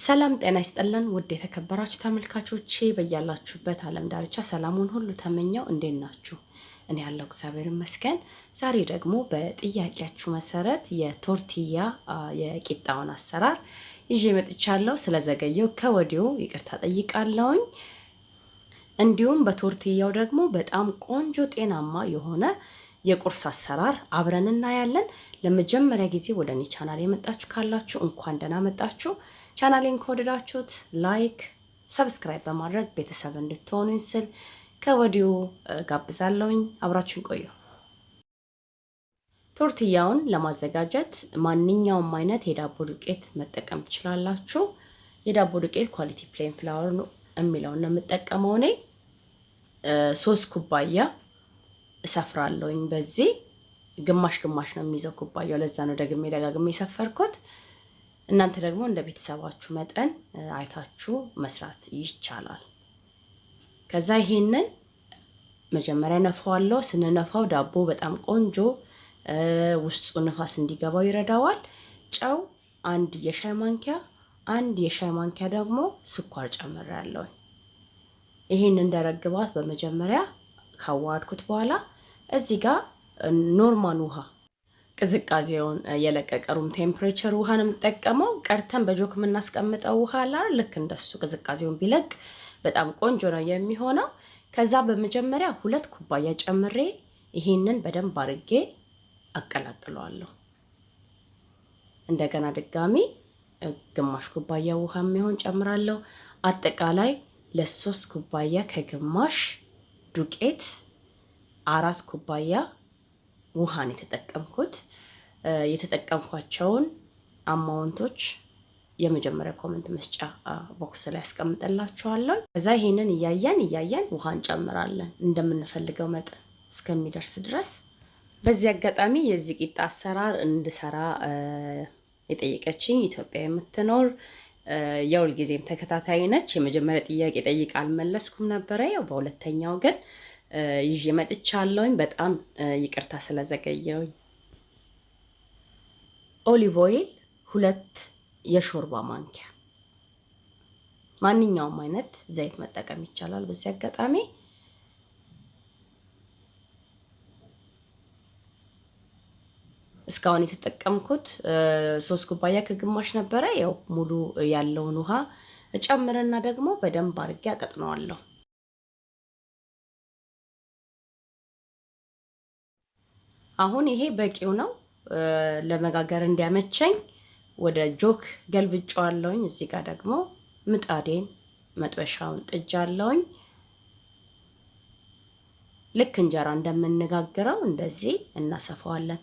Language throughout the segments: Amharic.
ሰላም ጤና ይስጥልን ውድ የተከበራችሁ ተመልካቾቼ በእያላችሁበት ዓለም ዳርቻ ሰላሙን ሁሉ ተመኘው እንዴት ናችሁ? እኔ ያለው እግዚአብሔር ይመስገን። ዛሬ ደግሞ በጥያቄያችሁ መሰረት የቶርቲያ የቂጣውን አሰራር ይዤ መጥቻለሁ። ስለዘገየው ከወዲሁ ይቅርታ ጠይቃለሁኝ። እንዲሁም በቶርቲያው ደግሞ በጣም ቆንጆ ጤናማ የሆነ የቁርስ አሰራር አብረን እናያለን። ለመጀመሪያ ጊዜ ወደ እኔ ቻናል የመጣችሁ ካላችሁ እንኳን ደህና መጣችሁ። ቻናሌን ከወደዳችሁት ላይክ፣ ሰብስክራይብ በማድረግ ቤተሰብ እንድትሆኑኝ ስል ከወዲሁ ጋብዛለሁኝ። አብራችሁን ቆዩ። ቶርቲያውን ለማዘጋጀት ማንኛውም አይነት የዳቦ ዱቄት መጠቀም ትችላላችሁ። የዳቦ ዱቄት ኳሊቲ ፕሌን ፍላወር ነው የሚለውን ነው የምጠቀመው እኔ 3 ኩባያ እሰፍራለሁኝ። በዚህ ግማሽ ግማሽ ነው የሚይዘው ኩባያው፣ ለዛ ነው ደጋግሜ የሰፈርኩት። እናንተ ደግሞ እንደ ቤተሰባችሁ መጠን አይታችሁ መስራት ይቻላል። ከዛ ይሄንን መጀመሪያ ነፋዋለሁ። ስንነፋው ዳቦ በጣም ቆንጆ ውስጡ ንፋስ እንዲገባው ይረዳዋል። ጨው 1 የሻይ ማንኪያ፣ 1 የሻይ ማንኪያ ደግሞ ስኳር ጨምሬያለሁ። ይሄንን እንደረግባት በመጀመሪያ ካዋድኩት በኋላ እዚህ ጋር ኖርማል ውሃ ቅዝቃዜውን የለቀቀ ሩም ቴምፕሬቸር ውሃ ነው የምጠቀመው። ቀርተን በጆክ የምናስቀምጠው ውሃ አለ ልክ እንደሱ ቅዝቃዜውን ቢለቅ በጣም ቆንጆ ነው የሚሆነው። ከዛ በመጀመሪያ 2 ኩባያ ጨምሬ ይሄንን በደንብ አድርጌ አቀላቅለዋለሁ። እንደገና ድጋሚ ግማሽ ኩባያ ውሃ የሚሆን ጨምራለሁ። አጠቃላይ ለ3 ኩባያ ከግማሽ ዱቄት 4 ኩባያ ውሃን የተጠቀምኩት። የተጠቀምኳቸውን አማውንቶች የመጀመሪያ ኮሜንት መስጫ ቦክስ ላይ አስቀምጥላችኋለሁ። ከዛ ይሄንን እያየን ውሃ እንጨምራለን እንደምንፈልገው መጠን እስከሚደርስ ድረስ። በዚህ አጋጣሚ የዚህ ቂጣ አሰራር እንድሰራ የጠየቀችኝ ኢትዮጵያ የምትኖር የሁል ጊዜም ተከታታይ ነች። የመጀመሪያ ጥያቄ ጠይቃ አልመለስኩም ነበረ። ያው በሁለተኛው ግን ይዤ መጥቻለሁኝ። በጣም ይቅርታ ስለዘገየውኝ። ኦሊቭ ኦይል 2 የሾርባ ማንኪያ፣ ማንኛውም አይነት ዘይት መጠቀም ይቻላል። በዚህ አጋጣሚ እስካሁን የተጠቀምኩት 3 ኩባያ ከግማሽ ነበረ። ያው ሙሉ ያለውን ውሃ እጨምርና ደግሞ በደንብ አድርጌ አቀጥነዋለሁ። አሁን ይሄ በቂው ነው ለመጋገር እንዲያመቸኝ ወደ ጆክ ገልብጫዋለሁኝ። እዚህ ጋር ደግሞ ምጣዴን መጥበሻውን ጥጃለሁኝ። ልክ እንጀራ እንደምንጋግረው እንደዚህ እናሰፋዋለን።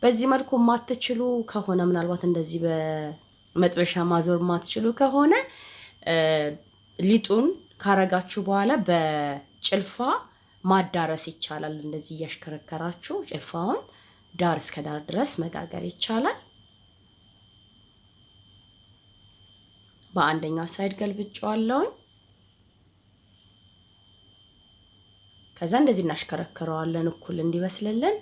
በዚህ መልኩ ማትችሉ ከሆነ ምናልባት እንደዚህ በመጥበሻ ማዞር ማትችሉ ከሆነ ሊጡን ካረጋችሁ በኋላ በጭልፋ ማዳረስ ይቻላል። እንደዚህ እያሽከረከራችሁ ጭልፋውን ዳር እስከ ዳር ድረስ መጋገር ይቻላል። በአንደኛው ሳይድ ገልብጫዋለሁ። ከዛ እንደዚህ እናሽከረክረዋለን እኩል እንዲበስልልን።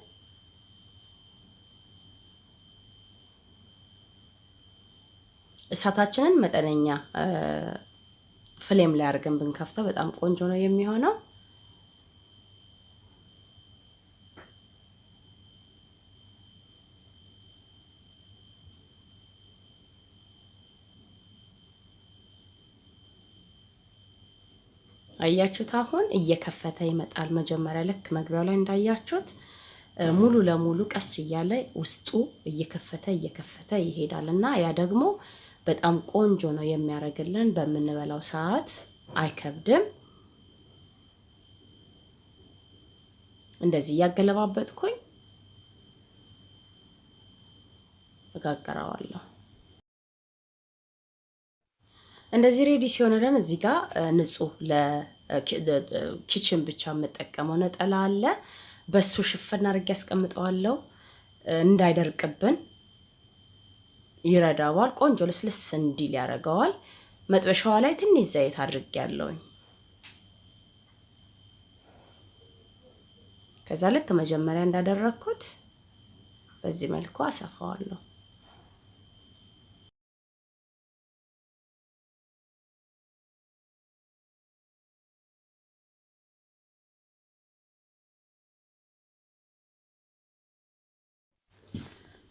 እሳታችንን መጠነኛ ፍሌም ላይ አድርገን ብንከፍተው በጣም ቆንጆ ነው የሚሆነው። አያችሁት? አሁን እየከፈተ ይመጣል። መጀመሪያ ልክ መግቢያው ላይ እንዳያችሁት ሙሉ ለሙሉ ቀስ እያለ ውስጡ እየከፈተ ይሄዳልና ያ ደግሞ በጣም ቆንጆ ነው የሚያደርግልን። በምንበላው ሰዓት አይከብድም። እንደዚህ ያገለባበጥኩኝ እጋገራዋለሁ። እንደዚህ ሬዲ ሲሆንልን እዚህ ጋር ንጹህ ለኪችን ብቻ የምጠቀመው ነጠላ አለ። በሱ ሽፈን አድርጌ አስቀምጠዋለሁ። እንዳይደርቅብን ይረዳዋል። ቆንጆ ልስልስ እንዲል ያደርገዋል። መጥበሻዋ ላይ ትንሽ ዘይት አድርጌያለሁኝ። ከዛ ልክ መጀመሪያ እንዳደረኩት በዚህ መልኩ አሰፋዋለሁ።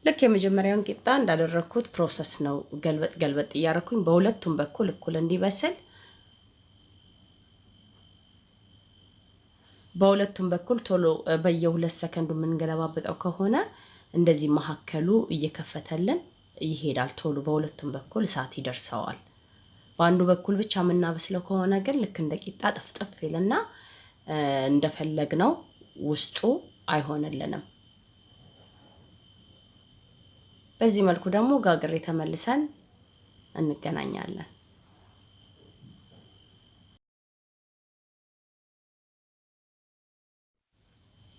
ልክ የመጀመሪያውን ቂጣ እንዳደረኩት ፕሮሰስ ነው ገልበጥ እያረኩኝ በሁለቱም በኩል እኩል እንዲበስል በሁለቱም በኩል ቶሎ በየ2 ሰከንዱ የምንገለባበጠው ከሆነ እንደዚህ መሐከሉ እየከፈተልን ይሄዳል። ቶሎ በሁለቱም በኩል እሳት ይደርሰዋል። በአንዱ በኩል ብቻ የምናበስለው ከሆነ ግን ልክ እንደ ቂጣ ጥፍጥፍ ይልና እንደፈለግነው ውስጡ አይሆንልንም። በዚህ መልኩ ደግሞ ጋግሬ ተመልሰን እንገናኛለን።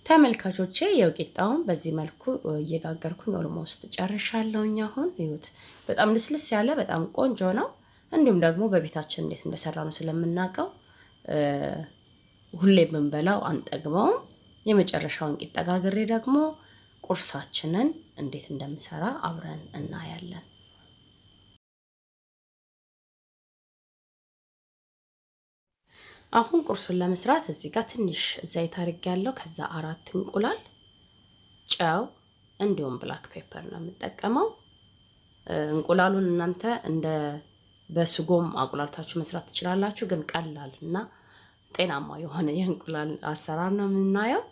ተመልካቾቼ የቂጣውን በዚህ መልኩ እየጋገርኩኝ ኦልሞስት ጨርሻለሁኝ። አሁን ይሁት በጣም ልስልስ ያለ በጣም ቆንጆ ነው። እንዲሁም ደግሞ በቤታችን እንዴት እንደሰራነው ስለምናውቀው ሁሌ ብንበላው አንጠግበውም። የመጨረሻውን ቂጣ ጋግሬ ደግሞ ቁርሳችንን እንዴት እንደምሰራ አብረን እናያለን። አሁን ቁርሱን ለመስራት እዚህ ጋር ትንሽ ዘይት አድርጌያለሁ። ከዛ 4 እንቁላል፣ ጨው እንዲሁም ብላክ ፔፐር ነው የምጠቀመው። እንቁላሉን እናንተ እንደ በስጎም አቁላልታችሁ መስራት ትችላላችሁ፣ ግን ቀላል እና ጤናማ የሆነ የእንቁላል አሰራር ነው የምናየው።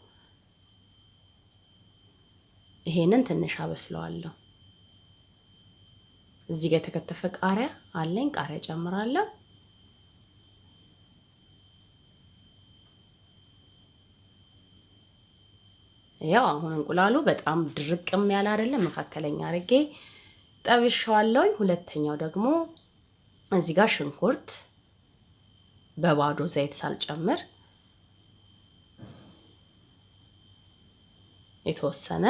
ይሄንን ትንሽ አበስለዋለሁ። እዚህ ጋር የተከተፈ ቃሪያ አለኝ፣ ቃሪያ ጨምራለሁ። ያው አሁን እንቁላሉ በጣም ድርቅም ያለ አይደለም፣ መካከለኛ አድርጌ ጠብሼዋለሁ። ሁለተኛው ደግሞ እዚህ ጋር ሽንኩርት በባዶ ዘይት ሳልጨምር የተወሰነ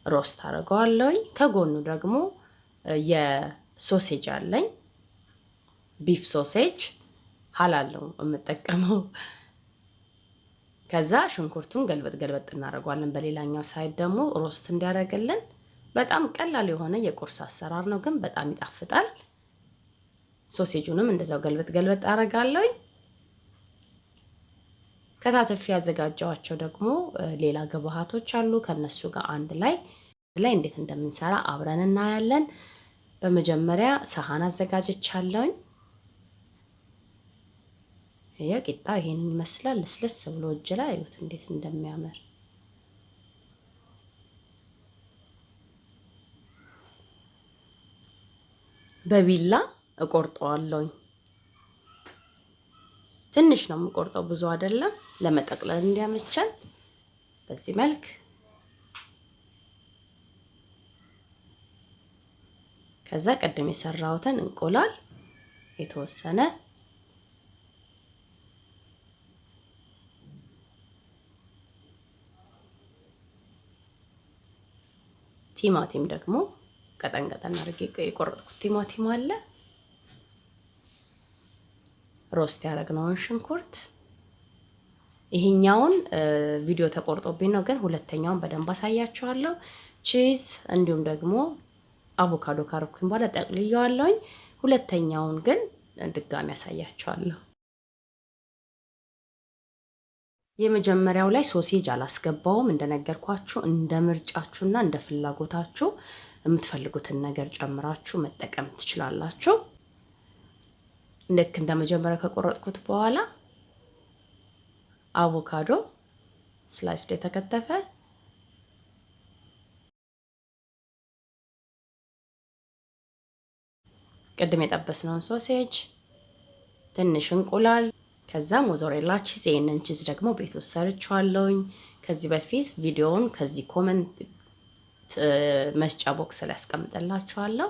ሮስት አደርገዋለሁ። ከጎኑ ደግሞ የሶሴጅ አለኝ፣ ቢፍ ሶሴጅ ሐላል ነው የምጠቀመው። ከዛ ሽንኩርቱን ገልበጥ እናደርገዋለን። በሌላኛው ሳይድ ደግሞ ሮስት እንዲያደርግልን። በጣም ቀላል የሆነ የቁርስ አሰራር ነው፣ ግን በጣም ይጣፍጣል። ሶሴጁንም እንደዛው ገልበጥ አደርጋለሁ። ከታተፍ ያዘጋጀዋቸው ደግሞ ሌላ ግብአቶች አሉ። ከነሱ ጋር አንድ ላይ እንዴት እንደምንሰራ አብረን እናያለን። በመጀመሪያ ሰሃን አዘጋጅቻለሁ። ቂጣ ይሄንን ይመስላል። ልስልስ ብሎ እጅ ላይ አዩት እንዴት እንደሚያምር። በቢላ እቆርጠዋለሁ። ትንሽ ነው የምቆርጠው፣ ብዙ አይደለም፣ ለመጠቅለል እንዲያመቸን በዚህ መልክ። ከዛ ቀደም የሰራሁትን እንቁላል የተወሰነ ቲማቲም ደግሞ ቀጠን አድርጌ የቆረጥኩት ቲማቲም አለ። ሮስት ያደረግነውን ሽንኩርት፣ ይሄኛውን ቪዲዮ ተቆርጦብኝ ነው፣ ግን ሁለተኛውን በደንብ አሳያችኋለሁ። ቺዝ እንዲሁም ደግሞ አቮካዶ ካረኩኝ በኋላ ጠቅልዬዋለሁ። ሁለተኛውን ግን ድጋሚ አሳያችኋለሁ። የመጀመሪያው ላይ ሶሴጅ አላስገባውም። እንደነገርኳችሁ እንደ ምርጫችሁና እንደ ፍላጎታችሁ የምትፈልጉትን ነገር ጨምራችሁ መጠቀም ትችላላችሁ። ልክ እንደ መጀመሪያው ከቆረጥኩት በኋላ አቮካዶ ስላይስ የተከተፈ፣ ቅድም የጠበስነውን ሶሴጅ፣ ትንሽ እንቁላል፣ ከዛ ሞዞሬላ ቺዝ። ይሄንን ቺዝ ደግሞ ቤት ውስጥ ሰርቻለሁኝ ከዚህ በፊት ቪዲዮውን ከዚህ ኮሜንት መስጫ ቦክስ ላይ አስቀምጥላችኋለሁ።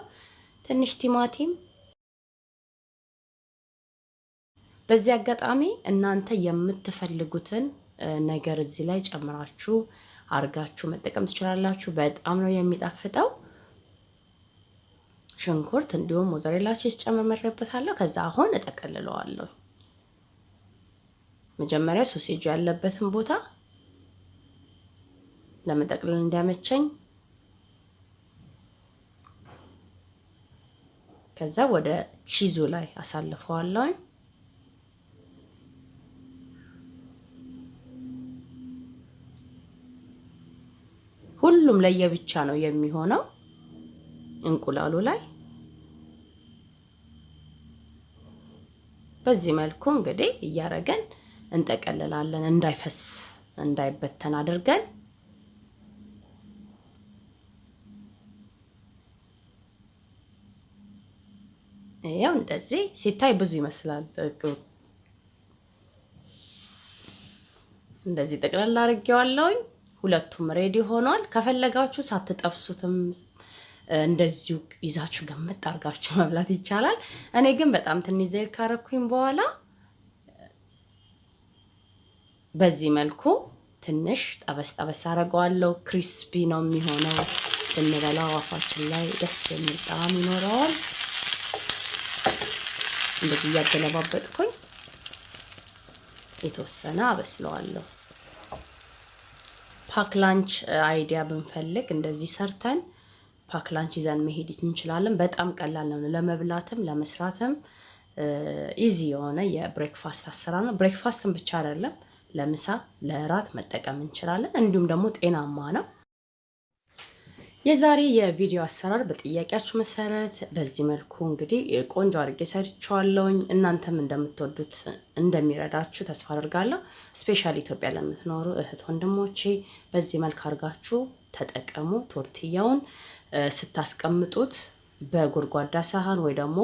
ትንሽ ቲማቲም። በዚህ አጋጣሚ እናንተ የምትፈልጉትን ነገር እዚህ ላይ ጨምራችሁ አርጋችሁ መጠቀም ትችላላችሁ። በጣም ነው የሚጣፍጠው። ሽንኩርት እንዲሁም ሞዞሬላ ቺዝ ጨምሬበታለሁ። ከዛ አሁን እጠቀልለዋለሁ። መጀመሪያ ሶሴጁ ያለበትን ቦታ ለመጠቅለል እንዲያመቸኝ፣ ከዛ ወደ ቺዙ ላይ አሳልፈዋለሁ። ሁሉም ለየብቻ ነው የሚሆነው እንቁላሉ ላይ በዚህ መልኩ እንግዲህ እያረገን እንጠቀልላለን እንዳይፈስ እንዳይበተን አድርገን ያው እንደዚህ ሲታይ ብዙ ይመስላል እንደዚህ ጠቅላላ አርጌዋለሁኝ ሁለቱም ሬዲ ሆኗል ከፈለጋችሁ ሳትጠብሱትም እንደዚሁ ይዛችሁ ገመት አርጋችሁ መብላት ይቻላል እኔ ግን በጣም ትንሽ ዘይት ካረኩኝ በኋላ በዚህ መልኩ ትንሽ ጠበስ አረጋዋለሁ ክሪስፒ ነው የሚሆነው ስንበላው አፋችን ላይ ደስ የሚል ጣዕም ይኖረዋል እንደዚህ ያገለባበጥኩኝ የተወሰነ አበስለዋለሁ ፓክ ላንች አይዲያ ብንፈልግ እንደዚህ ሰርተን ፓክ ላንች ይዘን መሄድ እንችላለን በጣም ቀላል ነው ለመብላትም ለመስራትም ኢዚ የሆነ የብሬክፋስት አሰራር ነው ብሬክፋስትን ብቻ አይደለም ለምሳ ለራት መጠቀም እንችላለን እንዲሁም ደግሞ ጤናማ ነው የዛሬ የቪዲዮ አሰራር በጥያቄያችሁ መሰረት በዚህ መልኩ እንግዲህ ቆንጆ አድርጌ ሰርቻለሁኝ እናንተም እንደምትወዱት እንደሚረዳችሁ ተስፋ አደርጋለሁ ስፔሻሊ ኢትዮጵያ ለምትኖሩ እህት ወንድሞቼ በዚህ መልኩ አድርጋችሁ ተጠቀሙ ቶርቲያውን ስታስቀምጡት በጎድጓዳ ሳህን ወይ ደግሞ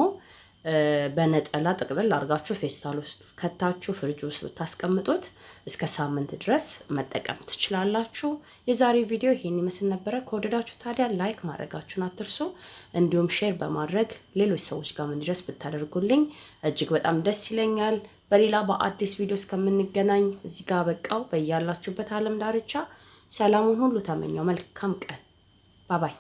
በነጠላ ጥቅልል አርጋችሁ ፌስታል ውስጥ ከታችሁ ፍሪጅ ውስጥ ብታስቀምጡት እስከ ሳምንት ድረስ መጠቀም ትችላላችሁ የዛሬው ቪዲዮ ይሄን ይመስል ነበር ከወደዳችሁ ታዲያ ላይክ ማድረጋችሁን አትርሱ እንዲሁም ሼር በማድረግ ሌሎች ሰዎች ጋር እንዲደርስ ብታደርጉልኝ እጅግ በጣም ደስ ይለኛል በሌላ በአዲስ ቪዲዮ እስከምንገናኝ እዚህ ጋር በቃው በእያላችሁበት ዓለም ዳርቻ ሰላሙን ሁሉ ተመኘው መልካም ቀን ባይ